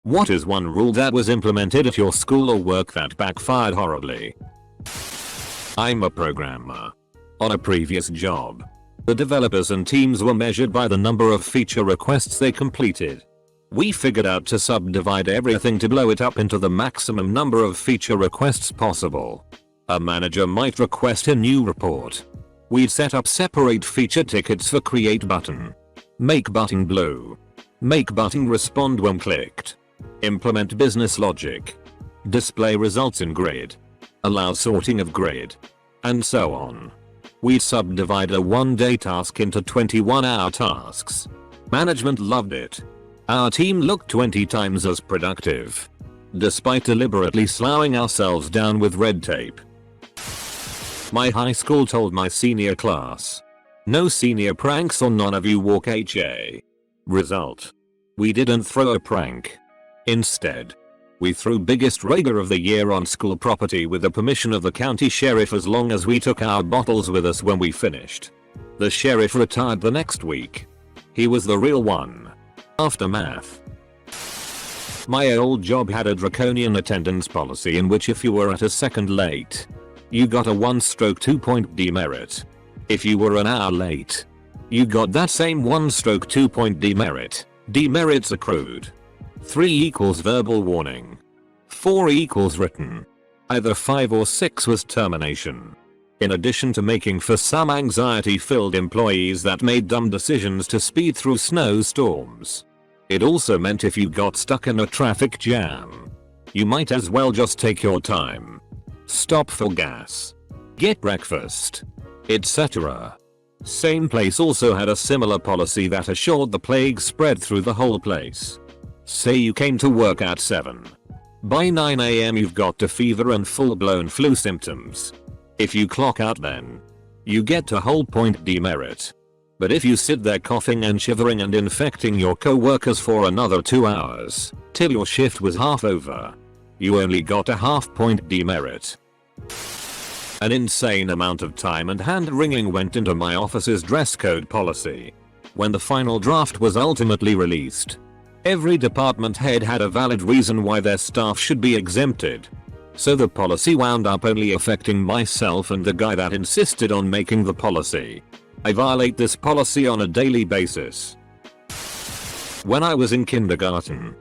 What is one rule that was implemented at your school or work that backfired horribly? I'm a programmer. On a previous job, the developers and teams were measured by the number of feature requests they completed. We figured out to subdivide everything to blow it up into the maximum number of feature requests possible. A manager might request a new report. We'd set up separate feature tickets for create button, make button blue, make button respond when clicked, implement business logic, display results in grid, allow sorting of grid, and so on. We'd subdivide a one-day task into 21-hour tasks. Management loved it. Our team looked 20 times as productive, despite deliberately slowing ourselves down with red tape. My high school told my senior class, "No senior pranks or none of you walk HA." Result: we didn't throw a prank. Instead, we threw biggest rager of the year on school property with the permission of the county sheriff as long as we took our bottles with us when we finished. The sheriff retired the next week. He was the real one. Aftermath. My old job had a draconian attendance policy in which if you were at a second late, you got a 1-stroke 2-point demerit. If you were an hour late, you got that same 1-stroke 2-point demerit. Demerits accrued. 3 equals verbal warning. 4 equals written. Either 5 or 6 was termination. In addition to making for some anxiety-filled employees that made dumb decisions to speed through snowstorms, it also meant if you got stuck in a traffic jam, you might as well just take your time, stop for gas, get breakfast, etc. Same place also had a similar policy that assured the plague spread through the whole place. Say you came to work at 7. By 9 AM you've got a fever and full-blown flu symptoms. If you clock out then, you get a whole point demerit. But if you sit there coughing and shivering and infecting your co-workers for another 2 hours, till your shift was half over, you only got a half-point demerit. An insane amount of time and hand-wringing went into my office's dress code policy. When the final draft was ultimately released, every department head had a valid reason why their staff should be exempted. So the policy wound up only affecting myself and the guy that insisted on making the policy. I violate this policy on a daily basis. When I was in kindergarten,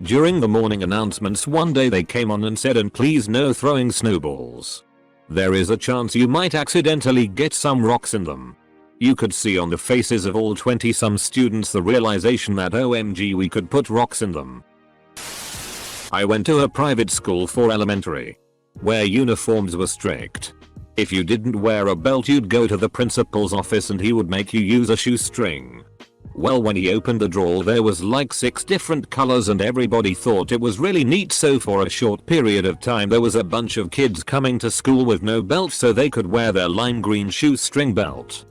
during the morning announcements one day they came on and said, "And please no throwing snowballs. There is a chance you might accidentally get some rocks in them." You could see on the faces of all 20-some students the realization that OMG we could put rocks in them. I went to a private school for elementary, where uniforms were strict. If you didn't wear a belt you'd go to the principal's office and he would make you use a shoestring. Well, when he opened the drawer there was like 6 different colors and everybody thought it was really neat, so for a short period of time there was a bunch of kids coming to school with no belt so they could wear their lime green shoestring belt.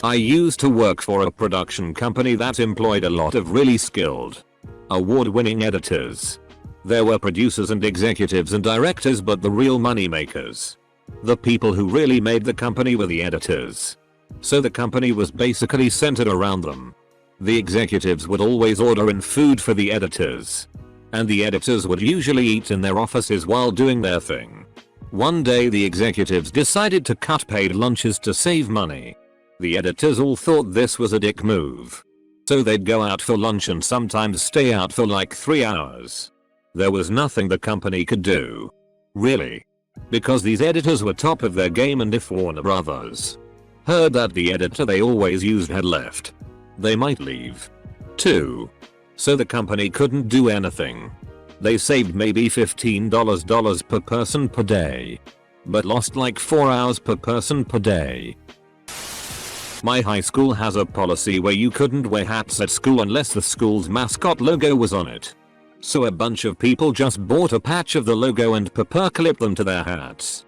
I used to work for a production company that employed a lot of really skilled, award-winning editors. There were producers and executives and directors, but the real money makers, the people who really made the company, were the editors. So the company was basically centered around them. The executives would always order in food for the editors, and the editors would usually eat in their offices while doing their thing. One day the executives decided to cut paid lunches to save money. The editors all thought this was a dick move, so they'd go out for lunch and sometimes stay out for like 3 hours. There was nothing the company could do, really, because these editors were top of their game, and if Warner Brothers heard that the editor they always used had left, they might leave too. So the company couldn't do anything. They saved maybe $15 per person per day, but lost like 4 hours per person per day. My high school has a policy where you couldn't wear hats at school unless the school's mascot logo was on it. So a bunch of people just bought a patch of the logo and paper-clipped them to their hats.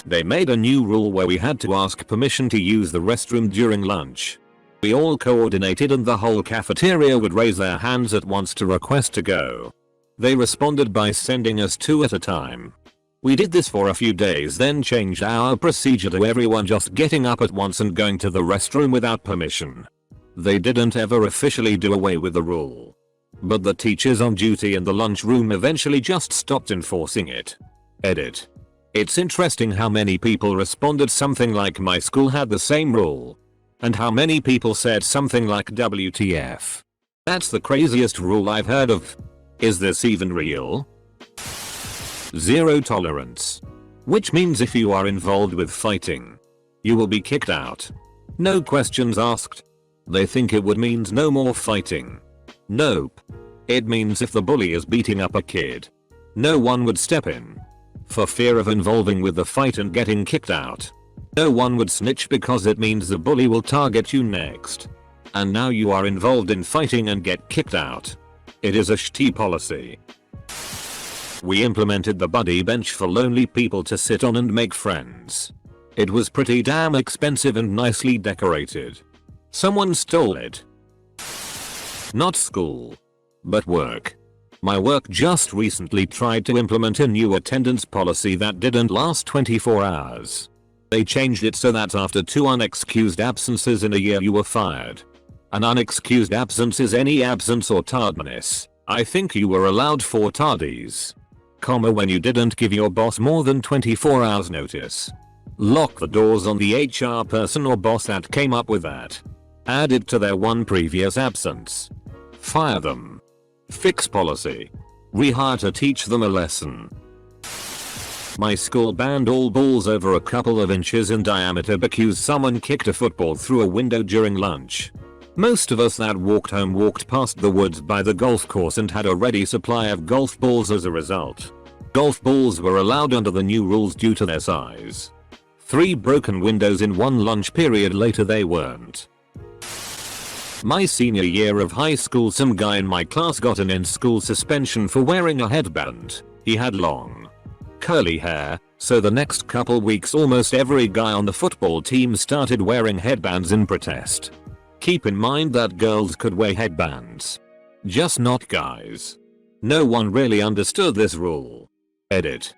They made a new rule where we had to ask permission to use the restroom during lunch. We all coordinated and the whole cafeteria would raise their hands at once to request to go. They responded by sending us 2 at a time. We did this for a few days, then changed our procedure to everyone just getting up at once and going to the restroom without permission. They didn't ever officially do away with the rule, But the teachers on duty in the lunchroom eventually just stopped enforcing it. Edit. It's interesting how many people responded something like my school had the same rule. And how many people said something like WTF. That's the craziest rule I've heard of. Is this even real? Zero tolerance. Which means if you are involved with fighting, you will be kicked out. No questions asked. They think it would means no more fighting. Nope. It means if the bully is beating up a kid, no one would step in. For fear of involving with the fight and getting kicked out. No one would snitch because it means the bully will target you next. And now you are involved in fighting and get kicked out. It is a shitty policy. We implemented the buddy bench for lonely people to sit on and make friends. It was pretty damn expensive and nicely decorated. Someone stole it. Not school, but work. My work just recently tried to implement a new attendance policy that didn't last 24 hours. They changed it so that after 2 unexcused absences in a year you were fired. An unexcused absence is any absence or tardiness. I think you were allowed 4 tardies. When you didn't give your boss more than 24 hours notice. Lock the doors on the HR person or boss that came up with that. Add it to their one previous absence. Fire them. Fix policy. Rehire to teach them a lesson. My school banned all balls over a couple of inches in diameter because someone kicked a football through a window during lunch. Most of us that walked home walked past the woods by the golf course and had a ready supply of golf balls as a result. Golf balls were allowed under the new rules due to their size. 3 broken windows in one lunch period later they weren't. My senior year of high school, some guy in my class got an in-school suspension for wearing a headband. He had long, curly hair, so the next couple weeks almost every guy on the football team started wearing headbands in protest. Keep in mind that girls could wear headbands. Just not guys. No one really understood this rule. Edit.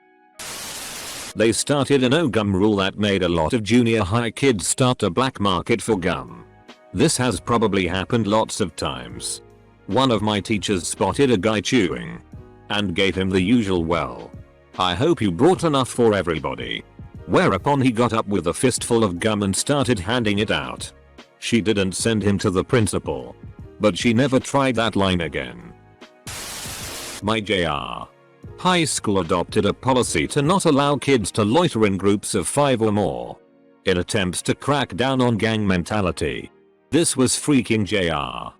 They started a no gum rule that made a lot of junior high kids start a black market for gum. This has probably happened lots of times. One of my teachers spotted a guy chewing and gave him the usual "well, I hope you brought enough for everybody." Whereupon he got up with a fistful of gum and started handing it out. She didn't send him to the principal, but she never tried that line again. My JR high school adopted a policy to not allow kids to loiter in groups of 5 or more in attempts to crack down on gang mentality. This was freaking JR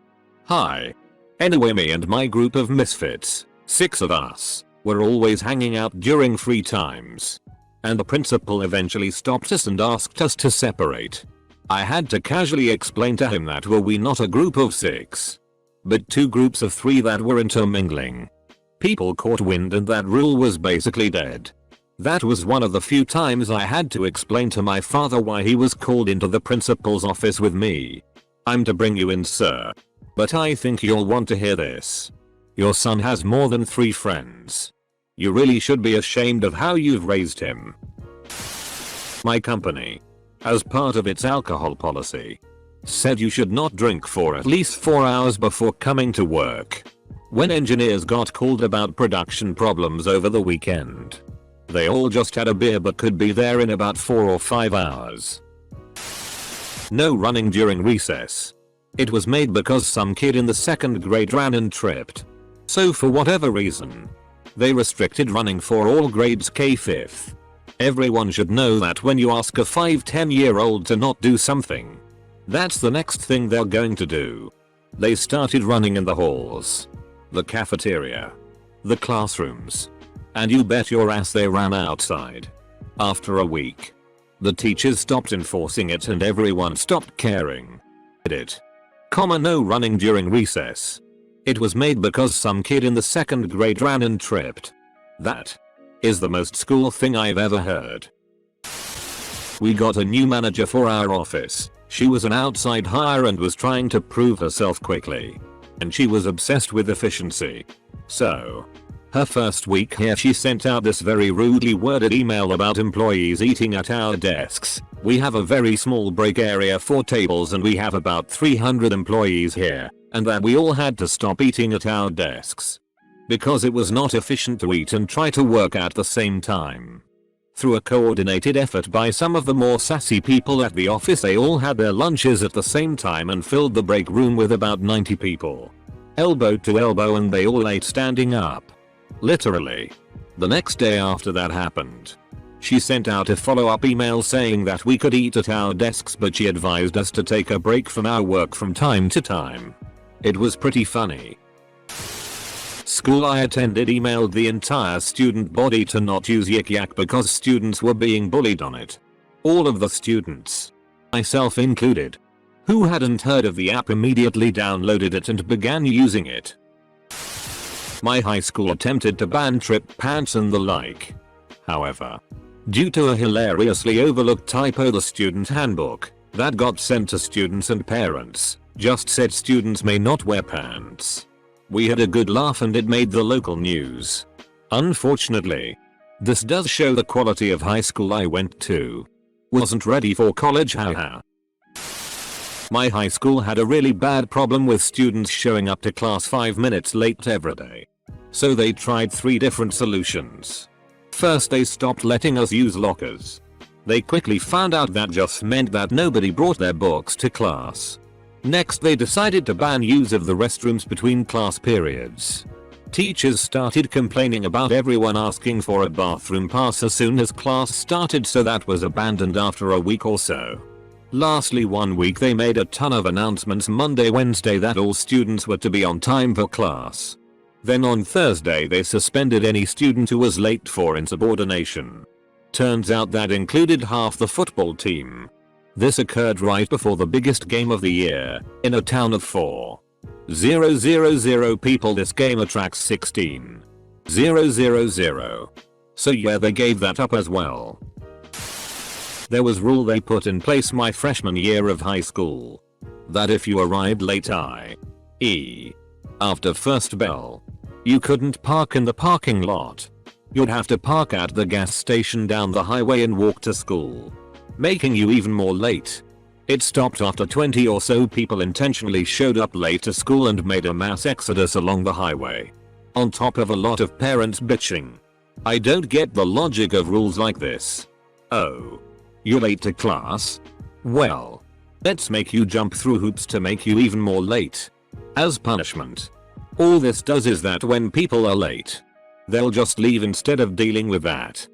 Hi. Anyway, me and my group of misfits, 6 of us, were always hanging out during free times. And the principal eventually stopped us and asked us to separate. I had to casually explain to him that we not a group of 6, but 2 groups of 3 that were intermingling. People caught wind and that rule was basically dead. That was one of the few times I had to explain to my father why he was called into the principal's office with me. I'm to bring you in, sir. But I think you'll want to hear this. Your son has more than 3 friends. You really should be ashamed of how you've raised him. My company, as part of its alcohol policy, said you should not drink for at least 4 hours before coming to work. When engineers got called about production problems over the weekend, they all just had a beer but could be there in about 4 or 5 hours. No running during recess. It was made because some kid in the 2nd grade ran and tripped. So for whatever reason, they restricted running for all grades K-5. Everyone should know that when you ask a 5-10-year-old to not do something, that's the next thing they're going to do. They started running in the halls, the cafeteria, the classrooms, and you bet your ass they ran outside. After a week, the teachers stopped enforcing it and everyone stopped caring. Edit. No running during recess. It was made because some kid in the 2nd grade ran and tripped. That is the most school thing I've ever heard. We got a new manager for our office. She was an outside hire and was trying to prove herself quickly. And she was obsessed with efficiency. So, her first week here she sent out this very rudely worded email about employees eating at our desks. We have a very small break area for tables and we have about 300 employees here. and that we all had to stop eating at our desks because it was not efficient to eat and try to work at the same time. Through a coordinated effort by some of the more sassy people at the office, they all had their lunches at the same time and filled the break room with about 90 people. Elbow to elbow, and they all ate standing up. Literally. The next day after that happened, she sent out a follow-up email saying that we could eat at our desks, but she advised us to take a break from our work from time to time. It was pretty funny. School I attended emailed the entire student body to not use Yik Yak because students were being bullied on it. All of the students, myself included, who hadn't heard of the app immediately downloaded it and began using it. My high school attempted to ban trip pants and the like. However, due to a hilariously overlooked typo, the student handbook that got sent to students and parents just said students may not wear pants. We had a good laugh and it made the local news. Unfortunately, this does show the quality of high school I went to. Wasn't ready for college, haha. My high school had a really bad problem with students showing up to class 5 minutes late every day. So they tried 3 different solutions. First, they stopped letting us use lockers. They quickly found out that just meant that nobody brought their books to class. Next, they decided to ban use of the restrooms between class periods. Teachers started complaining about everyone asking for a bathroom pass as soon as class started, so that was abandoned after a week or so. Lastly, one week they made a ton of announcements Monday, Wednesday that all students were to be on time for class. Then on Thursday they suspended any student who was late for insubordination. Turns out that included half the football team. This occurred right before the biggest game of the year, in a town of 4,000 people. This game attracts 16,000. So yeah, they gave that up as well. There was rule they put in place my freshman year of high school that if you arrived late, i.e. after first bell, you couldn't park in the parking lot. You'd have to park at the gas station down the highway and walk to school, making you even more late. It stopped after 20 or so people intentionally showed up late to school and made a mass exodus along the highway, on top of a lot of parents bitching. I don't get the logic of rules like this. Oh, you're late to class? Well, let's make you jump through hoops to make you even more late. As punishment. All this does is that when people are late, they'll just leave instead of dealing with that.